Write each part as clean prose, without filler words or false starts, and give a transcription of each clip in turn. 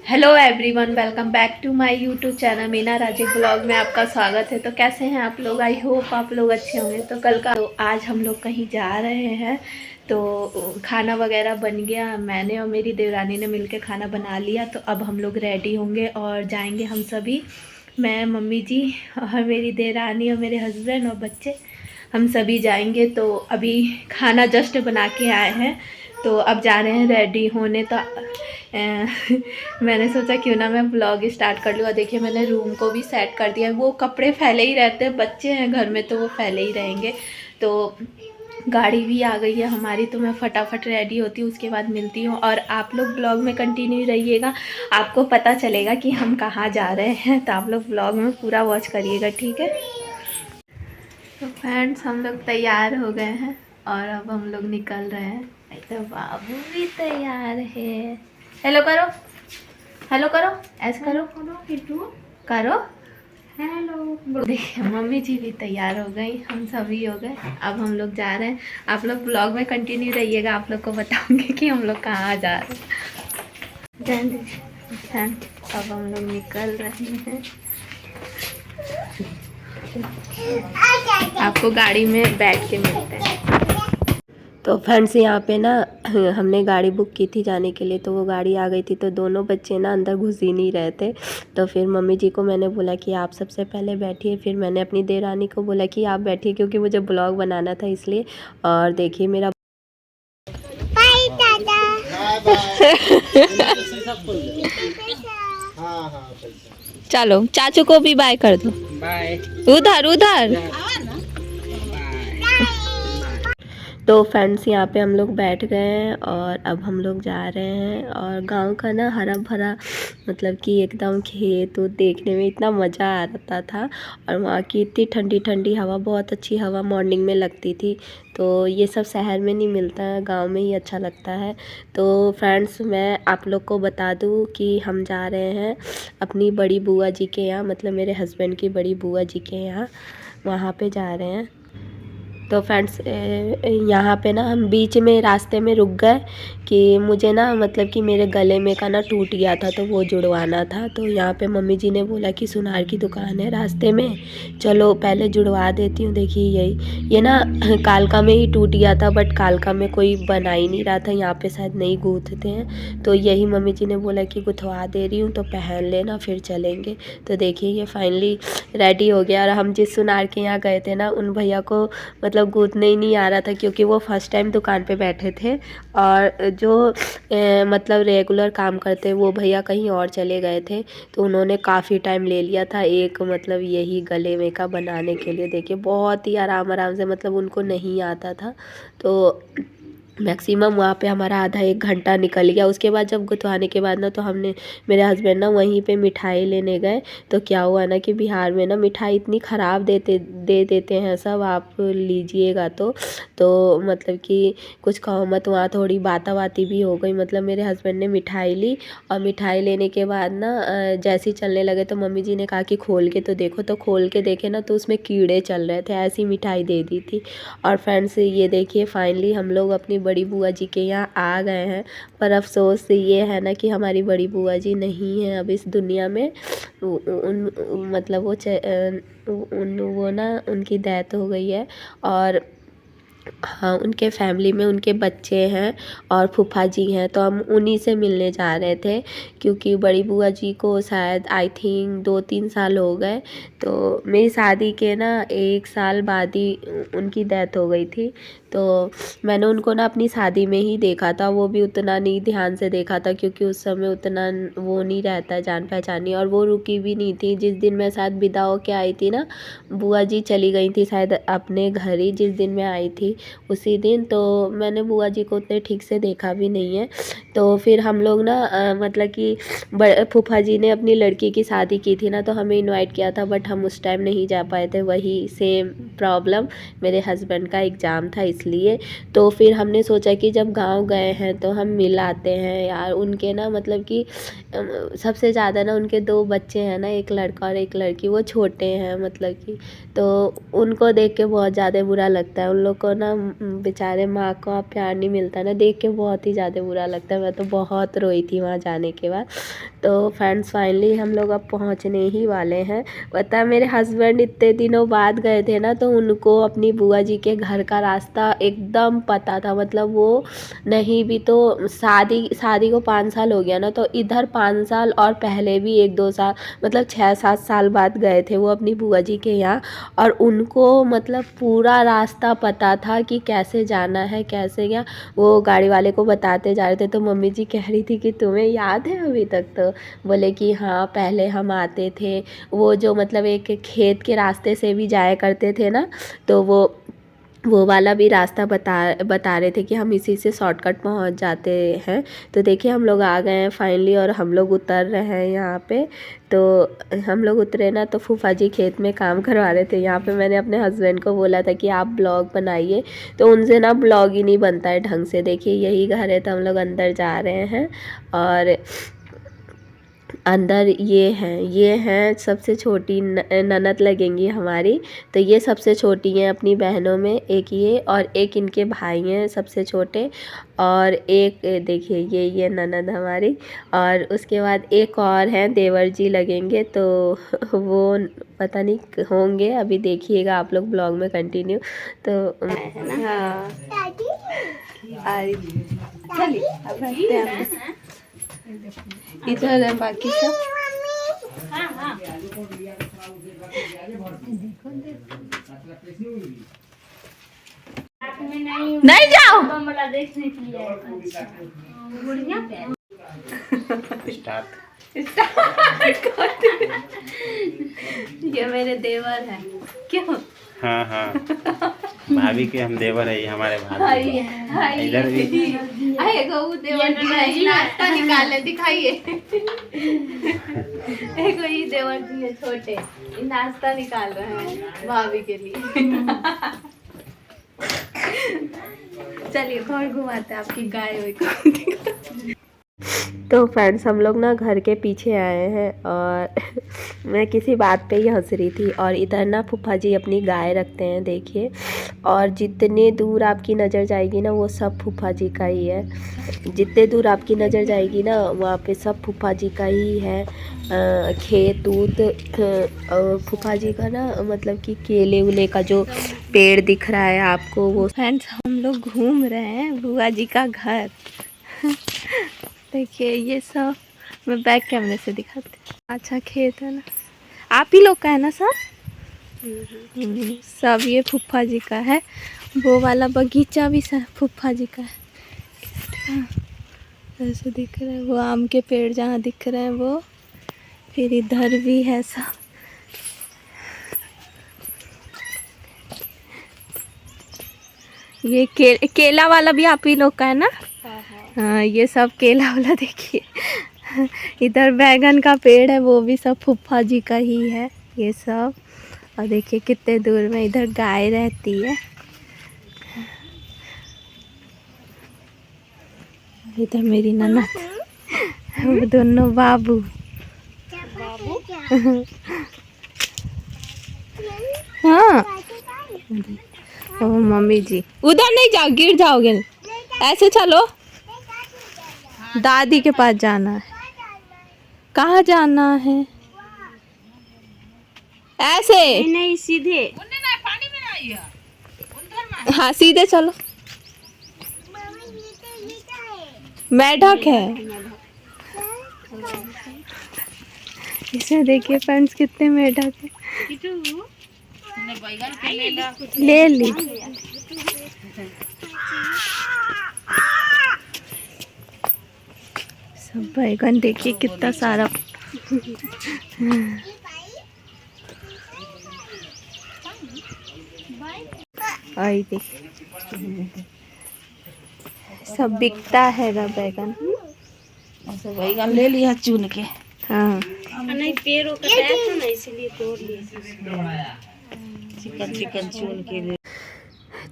Hello everyone, welcome back to my YouTube channel Meena Raji blog में आपका स्वागत है। तो कैसे हैं आप लोग? आई होप आप लोग अच्छे होंगे। तो आज हम लोग कहीं जा रहे हैं, तो खाना वगैरह बन गया। मैंने और मेरी देवरानी ने मिलकर खाना बना लिया। तो अब हम लोग रेडी होंगे और जाएंगे हम सभी, मैं, मम्मी जी और मेरी देवरानी और मेरे हस्बैंड और बच्चे, हम सभी जाएंगे। तो अभी खाना जस्ट बना के आए हैं, तो अब जा रहे हैं रेडी होने। तो मैंने सोचा क्यों ना मैं ब्लॉग स्टार्ट कर लूँ। और देखिए मैंने रूम को भी सेट कर दिया है। वो कपड़े फैले ही रहते हैं, बच्चे हैं घर में तो वो फैले ही रहेंगे। तो गाड़ी भी आ गई है हमारी, तो मैं फटाफट रेडी होती हूँ, उसके बाद मिलती हूँ। और आप लोग ब्लॉग में कंटिन्यू रहिएगा, आपको पता चलेगा कि हम कहाँ जा रहे हैं। तो आप लोग ब्लॉग में पूरा वॉच करिएगा, ठीक है। तो फ्रेंड्स, हम लोग तैयार हो गए हैं और अब हम लोग निकल रहे हैं। तो बाबू भी तैयार है। हेलो करो, हेलो करो, ऐसे करो करो। हेलो। देखिए मम्मी जी भी तैयार हो गई, हम सभी हो गए। अब हम लोग जा रहे हैं। आप लोग ब्लॉग में कंटिन्यू रहिएगा, आप लोग को बताऊंगी कि हम लोग कहाँ जा रहे हैं। अब हम लोग निकल रहे हैं। आपको गाड़ी में बैठ के मिलते हैं। तो फ्रेंड्स, यहाँ पे ना हमने गाड़ी बुक की थी जाने के लिए, तो वो गाड़ी आ गई थी। तो दोनों बच्चे ना अंदर घुस ही नहीं रहे थे। तो फिर मम्मी जी को मैंने बोला कि आप सबसे पहले बैठिए। फिर मैंने अपनी देवरानी को बोला कि आप बैठिए, क्योंकि मुझे ब्लॉग बनाना था इसलिए। और देखिए मेरा बाय दादा। चलो चाचू को भी बाय कर दो। बाय। उधर उधर। तो फ्रेंड्स, यहाँ पे हम लोग बैठ गए हैं और अब हम लोग जा रहे हैं। और गांव का ना हरा भरा, मतलब कि एकदम खेत तो देखने में इतना मज़ा आ रहा था। और वहाँ की इतनी ठंडी ठंडी हवा, बहुत अच्छी हवा मॉर्निंग में लगती थी। तो ये सब शहर में नहीं मिलता है, गांव में ही अच्छा लगता है। तो फ्रेंड्स, मैं आप लोग को बता दूं कि हम जा रहे हैं अपनी बड़ी बुआ जी के यहाँ, मतलब मेरे हस्बैंड की बड़ी बुआ जी के यहाँ, वहाँ पे जा रहे हैं। तो फ्रेंड्स, यहाँ पे ना हम बीच में रास्ते में रुक गए कि मुझे ना, मतलब कि मेरे गले में का ना टूट गया था, तो वो जुड़वाना था। तो यहाँ पे मम्मी जी ने बोला कि सुनार की दुकान है रास्ते में, चलो पहले जुड़वा देती हूँ। देखिए यही, ये ना कालका में ही टूट गया था, बट कालका में कोई बना ही नहीं रहा था, यहाँ पे शायद नहीं गूँथते हैं। तो यही मम्मी जी ने बोला कि गुथवा दे रही हूँ, तो पहन लेना फिर चलेंगे। तो देखिए ये फाइनली रेडी हो गया। और हम जिस सुनार के यहाँ गए थे ना, उन भैया को मतलब गूँथने ही नहीं आ रहा था, क्योंकि वो फर्स्ट टाइम दुकान पे बैठे थे। और जो मतलब रेगुलर काम करते वो भैया कहीं और चले गए थे। तो उन्होंने काफ़ी टाइम ले लिया था एक, मतलब यही गले में का बनाने के लिए। देखिए बहुत ही आराम आराम से, मतलब उनको नहीं आता था। तो मैक्सिमम वहाँ पे हमारा आधा एक घंटा निकल गया। उसके बाद जब गुथवाने के बाद ना, तो हमने, मेरे हस्बैंड ना वहीं पे मिठाई लेने गए। तो क्या हुआ ना कि बिहार में ना मिठाई इतनी ख़राब दे देते हैं सब, आप लीजिएगा तो मतलब कि कुछ कहो मत। वहाँ थोड़ी बाता बाती भी हो गई। मतलब मेरे हस्बैंड ने मिठाई ली, और मिठाई लेने के बाद ना जैसे ही चलने लगे तो मम्मी जी ने कहा कि खोल के तो देखो। तो खोल के देखे ना, तो उसमें कीड़े चल रहे थे, ऐसी मिठाई दे दी थी। और फ्रेंड्स, ये देखिए फाइनली हम लोग अपनी बड़ी बुआ जी के यहाँ आ गए हैं। पर अफसोस ये है ना कि हमारी बड़ी बुआ जी नहीं है अब इस दुनिया में। उन मतलब वो ना, उनकी डेथ हो गई है। और हाँ, उनके फैमिली में उनके बच्चे हैं और फूफा जी हैं। तो हम उन्हीं से मिलने जा रहे थे, क्योंकि बड़ी बुआ जी को शायद आई थिंक 2-3 साल हो गए। तो मेरी शादी के ना 1 साल बाद ही उनकी डेथ हो गई थी। तो मैंने उनको ना अपनी शादी में ही देखा था, वो भी उतना नहीं ध्यान से देखा था, क्योंकि उस समय उतना वो नहीं रहता जान पहचानी। और वो रुकी भी नहीं थी। जिस दिन मैं शायद विदा होके आई थी ना, बुआ जी चली गई थी शायद अपने घर ही, जिस दिन मैं आई थी उसी दिन। तो मैंने बुआ जी को उतने ठीक से देखा भी नहीं है। तो फिर हम लोग ना मतलब कि फूफा जी ने अपनी लड़की की शादी की थी ना, तो हमें इनवाइट किया था, बट हम उस टाइम नहीं जा पाए थे। वही सेम प्रॉब्लम, मेरे हस्बैंड का एग्ज़ाम था इसलिए। तो फिर हमने सोचा कि जब गांव गए हैं तो हम मिल आते हैं यार। उनके ना, मतलब कि सबसे ज़्यादा ना उनके 2 बच्चे हैं ना, एक लड़का और एक लड़की, वो छोटे हैं मतलब कि। तो उनको देख के बहुत ज़्यादा बुरा लगता है। उन लोग को ना बेचारे माँ का प्यार नहीं मिलता ना, देख के बहुत ही ज़्यादा बुरा लगता है। मैं तो बहुत रोई थी वहाँ जाने के बाद। तो फ्रेंड्स फाइनली हम लोग अब पहुंचने ही वाले हैं। पता मेरे हस्बैंड इतने दिनों बाद गए थे ना, तो उनको अपनी बुआ जी के घर का रास्ता एकदम पता था। मतलब वो नहीं भी तो शादी को 5 साल हो गया ना, तो इधर 5 साल और पहले भी 1-2 साल, मतलब 6-7 साल बाद गए थे वो अपनी बुआ जी के यहाँ। और उनको मतलब पूरा रास्ता पता था कि कैसे जाना है कैसे क्या। वो गाड़ी वाले को बताते जा रहे थे, तो मम्मी जी कह रही थी कि तुम्हें याद है अभी तक? तो बोले कि हाँ पहले हम आते थे, वो जो मतलब एक खेत के रास्ते से भी जाया करते थे ना, तो वो वाला भी रास्ता बता रहे थे कि हम इसी से शॉर्टकट पहुंच जाते हैं। तो देखिए हम लोग आ गए हैं फाइनली, और हम लोग उतर रहे हैं यहाँ पे। तो हम लोग उतरे ना, तो फूफा जी खेत में काम करवा रहे थे। यहाँ पे मैंने अपने हस्बैंड को बोला था कि आप ब्लॉग बनाइए, तो उनसे ना ब्लॉग ही नहीं बनता है ढंग से। देखिए यही घर है, तो हम लोग अंदर जा रहे हैं। और अंदर ये हैं सबसे छोटी ननद लगेंगी हमारी। तो ये सबसे छोटी हैं अपनी बहनों में, एक ये और एक इनके भाई हैं सबसे छोटे। और एक देखिए ये ननद हमारी। और उसके बाद एक और हैं देवर जी लगेंगे, तो वो पता नहीं होंगे, अभी देखिएगा आप लोग ब्लॉग में कंटिन्यू। तो हाँ चलिए अब रखते हैं। इधर है बाकी सब। नहीं जाओ ये मेरे देवर हैं क्यों? हाँ हाँ भाभी के हम देवर है, ये हमारे भाभी इधर भी आएगा वो देवर जी नाश्ता निकाले दिखाइए। एक ये देवर जी है छोटे, नाश्ता निकाल रहे हैं भाभी के लिए। चलिए घर घुमाते हैं आपकी गाय हुई। तो फ्रेंड्स हम लोग ना घर के पीछे आए हैं, और मैं किसी बात पे ही हंस रही थी। और इधर ना फूफा जी अपनी गाय रखते हैं देखिए। और जितने दूर आपकी नज़र जाएगी ना, वो सब फूफा जी का ही है। जितने दूर आपकी नज़र जाएगी ना, वहाँ पे सब फूफा जी का ही है। खेत ऊत फूफा जी का ना, मतलब कि केले उले का जो पेड़ दिख रहा है आपको वो। फ्रेंड्स हम लोग घूम रहे हैं बुआ जी का घर। देखिए ये सब मैं बैक कैमरे से दिखाती हूँ। अच्छा खेत है ना, आप ही लोग का है ना सब? सब ये फूफा जी का है। वो वाला बगीचा भी सब फूफा जी का है। ऐसे दिख रहा है वो आम के पेड़ जहाँ दिख रहे हैं वो। फिर इधर भी है सब। ये केला वाला भी आप ही लोग का है ना? हाँ ये सब केला वाला देखिए। इधर बैगन का पेड़ है, वो भी सब फूफा जी का ही है ये सब। और देखिए कितने दूर में इधर गाय रहती है। इधर मेरी ननद, वो दोनों बाबू। हाँ ओ मम्मी जी उधर नहीं जाओ, गिर जाओगे। ऐसे चलो, दादी के पास जाना है। कहाँ जाना है? ऐसे नहीं सीधे। हाँ सीधे चलो। मेढक है इसमें, देखिए फ्रेंड्स कितने मेढक है। ले ली। सब बैगन देखिए कितना सारा। आई देखिए सब बिकता है बैगन। बैगन ले लिया चुन के। हाँ नहीं पेड़ों का था ना, इसलिए तोड़ लिया। चिकन चिकन चुन के।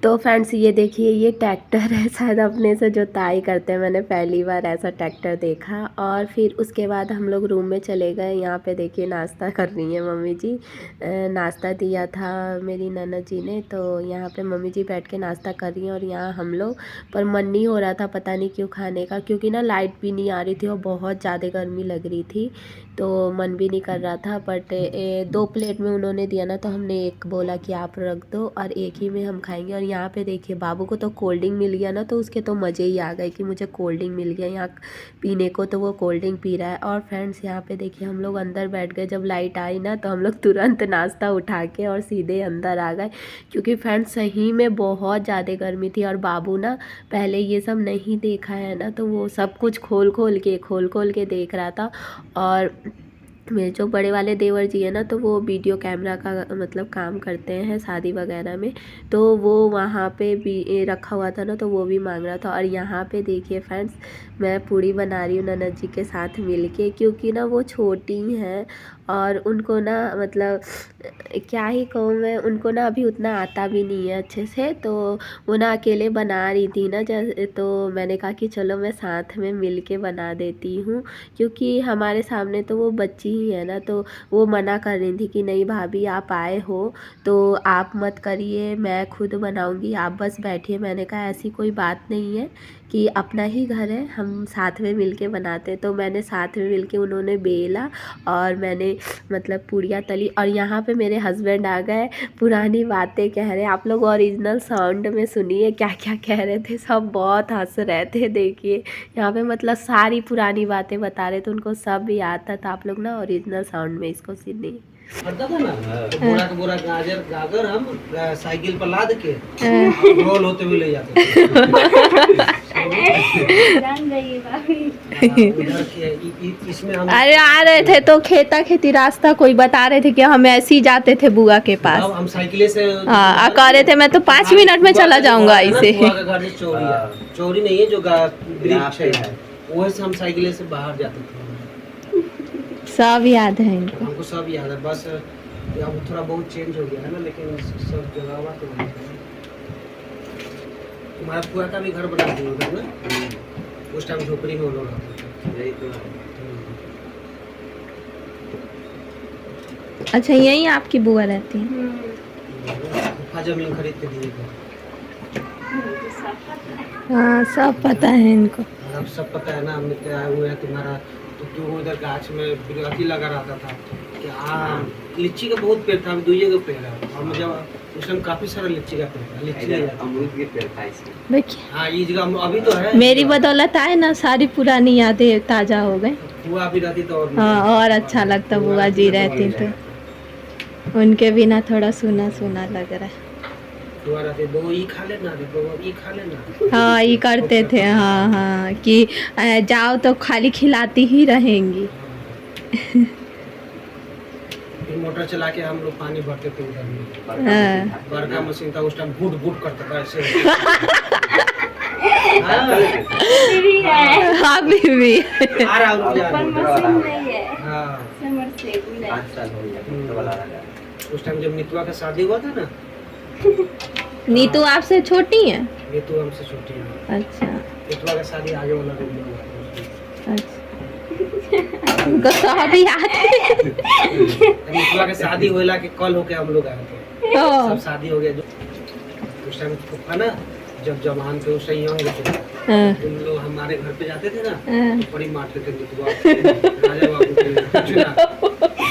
तो फ्रेंड्स ये देखिए, ये ट्रैक्टर है शायद अपने से जोताई करते हैं, मैंने पहली बार ऐसा ट्रैक्टर देखा। और फिर उसके बाद हम लोग रूम में चले गए। यहाँ पे देखिए नाश्ता कर रही हैं मम्मी जी। नाश्ता दिया था मेरी ननद जी ने, तो यहाँ पे मम्मी जी बैठ के नाश्ता कर रही हैं। और यहाँ हम लोग, पर मन नहीं हो रहा था पता नहीं क्यों खाने का, क्योंकि ना लाइट भी नहीं आ रही थी और बहुत ज़्यादा गर्मी लग रही थी, तो मन भी नहीं कर रहा था। बट 2 प्लेट में उन्होंने दिया ना, तो हमने एक बोला कि आप रख दो और एक ही में हम खाएंगे। और यहाँ पे देखिए बाबू को तो कोल्ड ड्रिंक मिल गया ना, तो उसके तो मज़े ही आ गए कि मुझे कोल्ड ड्रिंक मिल गया यहाँ पीने को, तो वो कोल्ड ड्रिंक पी रहा है। और फ्रेंड्स यहाँ पे देखिए हम लोग अंदर बैठ गए। जब लाइट आई ना, तो हम लोग तुरंत नाश्ता उठा के और सीधे अंदर आ गए, क्योंकि फ्रेंड्स सही में बहुत ज़्यादा गर्मी थी। और बाबू ना पहले ये सब नहीं देखा है ना, तो वो सब कुछ खोल खोल के देख रहा था। और मेरे जो बड़े वाले देवर जी है ना, तो वो वीडियो कैमरा का मतलब काम करते हैं शादी वगैरह में, तो वो वहाँ पे भी रखा हुआ था ना, तो वो भी मांग रहा था। और यहाँ पे देखिए फ्रेंड्स, मैं पूड़ी बना रही हूँ ननद जी के साथ मिलके, क्योंकि ना वो छोटी हैं और उनको ना मतलब क्या ही कहूँ मैं, उनको ना अभी उतना आता भी नहीं है अच्छे से, तो वो ना अकेले बना रही थी ना, जैसे तो मैंने कहा कि चलो मैं साथ में मिल के बना देती हूँ, क्योंकि हमारे सामने तो वो बच्ची ही है ना, तो वो मना कर रही थी कि नहीं भाभी आप आए हो तो आप मत करिए, मैं खुद बनाऊँगी, आप बस बैठिए। मैंने कहा ऐसी कोई बात नहीं है कि अपना ही घर है, हम साथ में मिलके बनाते। तो मैंने साथ में मिलके, उन्होंने बेला और मैंने मतलब पूड़ियाँ तली। और यहाँ पे मेरे हस्बैंड आ गए, पुरानी बातें कह रहे। आप लोग ओरिजिनल साउंड में सुनिए क्या क्या कह रहे थे, सब बहुत हंस रहे थे। देखिए यहाँ पे मतलब सारी पुरानी बातें बता रहे थे, उनको सब याद था। तो आप लोग ना ओरिजिनल साउंड में इसको सुनिए। पता था ना, तो बोरा गाजर हम साइकिल पर लाद के रोल होते हुए ले जाते थे। इसमें हम अरे आ रहे थे तो खेता खेती रास्ता कोई बता रहे थे कि हम ऐसे ही जाते थे बुआ के पास। हम साइकिल से हाँ कह रहे थे मैं तो 5 मिनट में चला जाऊंगा इसे। चोरी नहीं है जो ब्रिज है, वो से हम साइकिल से बाहर जाते थे। सब याद है इनको, हमको सब याद है, बस अब थोड़ा बहुत चेंज हो गया है ना, लेकिन सब जगह तो वही है। तुम्हारा पुआ का भी घर बना दिया उधर ना, उस टाइम झोपड़ी में वो लोग रहते थे। अच्छा यही आपकी बुआ रहती है? जमीन खरीद के दिए थे। हाँ सब पता है इनको। अब सब पता है ना, हमने क्या हुआ है तुम्हारा, तो तू उधर गाछ में अथी लगा रहता था कि लीची का बहुत पेड़ था, दुइये का पेड़ है। और जब उस टाइम काफी सारा लीची का पेड़ था, लीची अमरूद के पेड़ था इसमें। देखिए हाँ ये जगह अभी तो है, मेरी बदौलत आए ना, सारी पुरानी यादें ताजा हो गई। बुआ भी रहती तो हाँ और अच्छा लगता, बुआ जी रहती तो उनके बिना थोड़ा सूना सूना लग रहा है। बुआ रहती दो ई खा लेना, देखो ई खा लेना। हाँ ये करते थे, हाँ हाँ कि जाओ तो खाली खिलाती ही रहेंगी। फिर मोटर चला के हम लोग पानी भरते थे उधर में। हाँ। बड़का मशीन था उस टाइम, बुट बुट करता था ऐसे। हाँ बीवी आ रहा हूँ उस टाइम जब नितुआ का शादी हुआ था ना। नीतू आपसे छोटी है? नितु हमसे छोटी है। अच्छा नितुआ का शादी आगे वाला रूम में हुआ था। अच्छा उनको सब याद है। नितुआ का शादी होला के कल होके हम लोग आए थे, सब शादी हो गया। उस टाइम फूफा ना जब जवान थे उस यंग थे, उन लोग हमारे घर पे जाते थे ना, बड़ी मारते थे नितुआ, राजा बाबू के कुछ ना,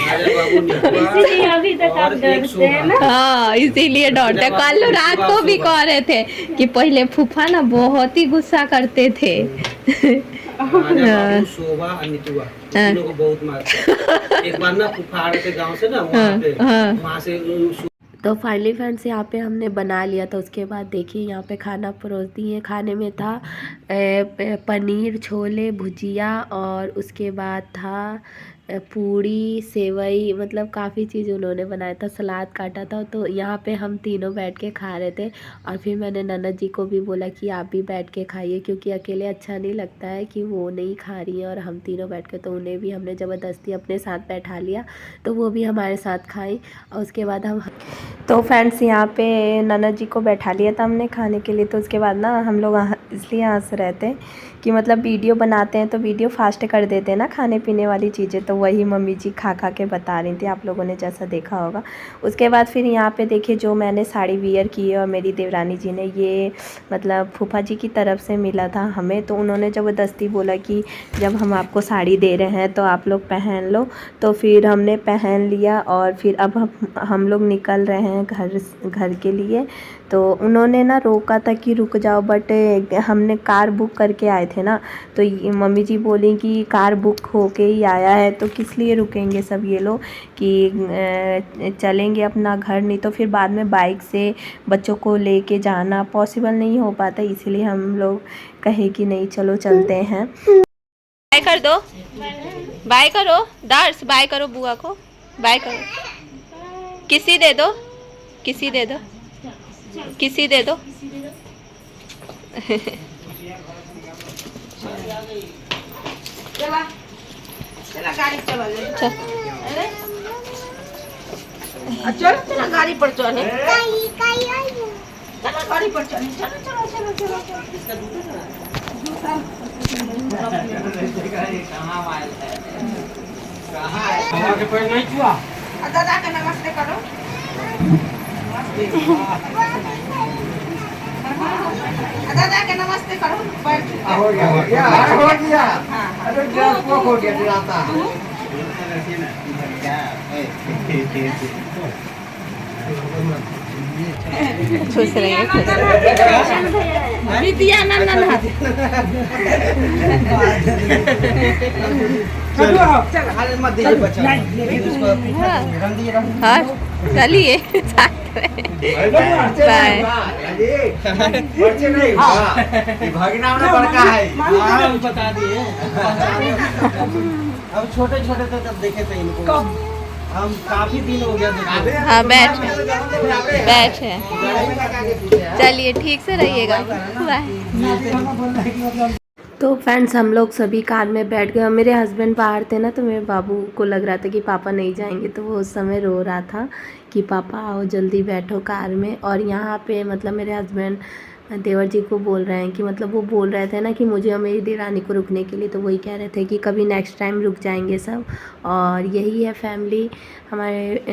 राजा बाबू नितुआ अभी तक आप डरते हैं ना। हाँ इसीलिए डरते। कल रात को भी कह रहे थे कि पहले फूफा ना बहुत ही गुस्सा करते थे। राजा बाबू, शोभा और नितुआ तीनों को बहुत मारते। एक बार ना फूफा आ रहे थे गाँव से ना, वहाँ से। तो फाइनली फ्रेंड्स यहाँ पे हमने बना लिया था। उसके बाद देखिए यहाँ पे खाना परोस दिए। खाने में था पनीर, छोले, भुजिया और उसके बाद था पूड़ी, सेवई, मतलब काफ़ी चीज़ उन्होंने बनाया था, सलाद काटा था। तो यहाँ पे हम तीनों बैठ के खा रहे थे। और फिर मैंने ननद जी को भी बोला कि आप भी बैठ के खाइए, क्योंकि अकेले अच्छा नहीं लगता है कि वो नहीं खा रही हैं और हम तीनों बैठ के। तो उन्हें भी हमने ज़बरदस्ती अपने साथ बैठा लिया, तो वो भी हमारे साथ खाई। और उसके बाद हम तो फ्रेंड्स यहाँ पे ननद जी को बैठा लिया था हमने खाने के लिए। तो उसके बाद ना हम लोग इसलिए हंस रहे थे कि मतलब वीडियो बनाते हैं तो वीडियो फास्ट कर देते हैं ना खाने पीने वाली चीज़ें। तो वही मम्मी जी खा खा के बता रही थी, आप लोगों ने जैसा देखा होगा। उसके बाद फिर यहाँ पे देखिए जो मैंने साड़ी वियर की है और मेरी देवरानी जी ने, ये मतलब फूफा जी की तरफ से मिला था हमें। तो उन्होंने ज़बरदस्ती बोला कि जब हम आपको साड़ी दे रहे हैं तो आप लोग पहन लो। तो फिर हमने पहन लिया और फिर अब हम लोग निकल रहे हैं घर के लिए। तो उन्होंने ना रोका था कि रुक जाओ, बट हमने कार बुक करके आए थे ना। तो मम्मी जी बोली कि कार बुक होके ही आया है तो किस लिए रुकेंगे सब ये लोग, कि चलेंगे अपना घर, नहीं तो फिर बाद में बाइक से बच्चों को लेके जाना पॉसिबल नहीं हो पाता। इसीलिए हम लोग कहे कि नहीं चलो चलते हैं। बाय कर दो, बाय करो दर्श, बाय करो बुआ को, बाय करो, किसी दे दो, किसी दे दो, किसी दे दो। चला चला गाड़ी चला चल चल चला गाड़ी पर चले, चला गाड़ी पर चले, चलो चलो चलो चलो। दादा के नमस्ते करो। दादा के नमस्ते करो। हो गया। अरे क्या हो गया दिलाता। खुश रहिए, खुश विद्या नंदन हाँ चलिए बाय। भगना बड़का है बता दिए। अब छोटे छोटे तो तब देखे थे इनको, हम काफी दिन हो गया। हाँ बैठ है, चलिए ठीक से रहिएगा, बाय। तो फ्रेंड्स हम लोग सभी कार में बैठ गए और मेरे हस्बैंड बाहर थे ना, तो मेरे बाबू को लग रहा था कि पापा नहीं जाएंगे। तो वो उस समय रो रहा था कि पापा आओ जल्दी बैठो कार में। और यहाँ पे मतलब मेरे हस्बैंड देवर जी को बोल रहे हैं कि मतलब वो बोल रहे थे ना कि मुझे और मेरी देवरानी को रुकने के लिए। तो वही कह रहे थे कि कभी नेक्स्ट टाइम रुक जाएंगे सब। और यही है फैमिली हमारे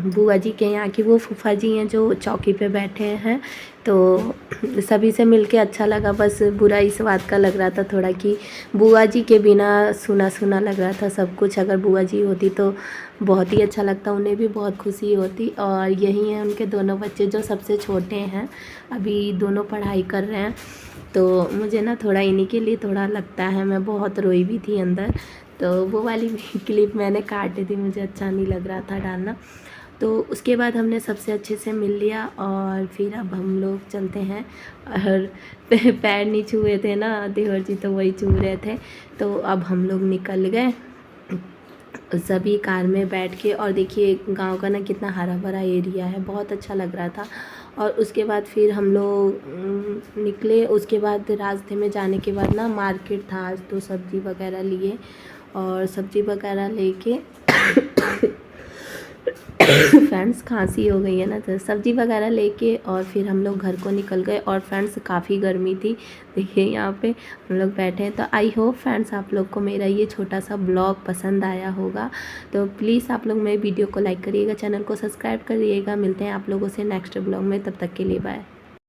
बुआ जी के यहाँ की, वो फूफा जी हैं जो चौकी पे बैठे हैं। तो सभी से मिलके अच्छा लगा, बस बुरा इस बात का लग रहा था थोड़ा कि बुआ जी के बिना सुना सुना लग रहा था सब कुछ। अगर बुआ जी होती तो बहुत ही अच्छा लगता, उन्हें भी बहुत खुशी होती। और यही हैं उनके दोनों बच्चे जो सबसे छोटे हैं, अभी दोनों पढ़ाई कर रहे हैं। तो मुझे ना थोड़ा इन्हीं के लिए थोड़ा लगता है, मैं बहुत रोई भी थी अंदर। तो वो वाली क्लिप मैंने काटी थी, मुझे अच्छा नहीं लग रहा था डालना। तो उसके बाद हमने सबसे अच्छे से मिल लिया और फिर अब हम लोग चलते हैं। और पैर नहीं छुए थे ना देवर जी, तो वही छू रहे थे। तो अब हम लोग निकल गए सभी कार में बैठ के। और देखिए गांव का ना कितना हरा भरा एरिया है, बहुत अच्छा लग रहा था। और उसके बाद फिर हम लोग निकले। उसके बाद रास्ते में जाने के बाद ना मार्केट था आज, तो सब्ज़ी वगैरह लिए और सब्ज़ी वगैरह लेके फ्रेंड्स खांसी हो गई है ना, तो सब्ज़ी वगैरह लेके और फिर हम लोग घर को निकल गए। और फ्रेंड्स काफ़ी गर्मी थी, देखिए यहाँ पे हम लोग बैठे हैं। तो आई होप फ्रेंड्स आप लोग को मेरा ये छोटा सा ब्लॉग पसंद आया होगा। तो प्लीज़ आप लोग मेरे वीडियो को लाइक करिएगा, चैनल को सब्सक्राइब करिएगा। मिलते हैं आप लोगों से नेक्स्ट ब्लॉग में, तब तक के लिए बाय।